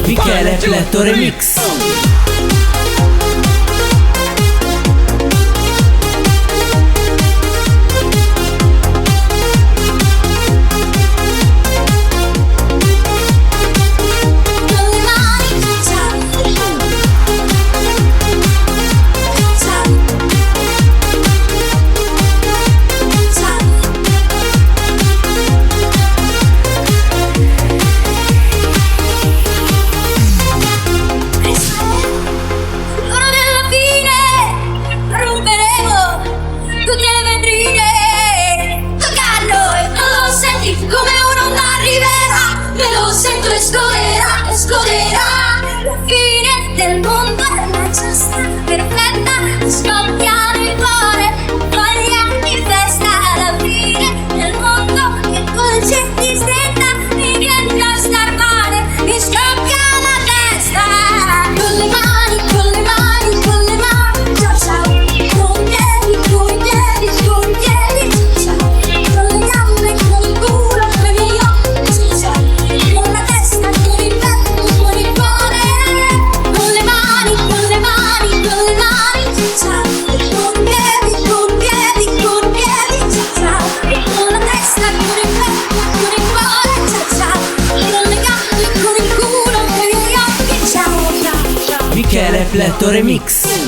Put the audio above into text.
Michele Pletto Remix. Esploderà la fine del mondo, la giusta perfetta, scoppiano il cuore, voglia di festa, la fine del mondo che dolce ti stretta, mi viene a star male, mi scoppia la testa, con le mani, con le mani, con le mani, ciao ciao, con i piedi, con i piedi, con i piedi, ciao ciao, con le gambe, con il culo, con gli occhi, ciao ciao, con la testa, con il petto, con il cuore, con le mani, con le mani, con le mani, ciao ciao, con i piedi, con i piedi, ciao ciao, con la testa, con il petto, con il cuore, ciao ciao, con le gambe, con il culo, con gli occhi, ciao ciao. Michele Pletto Remix.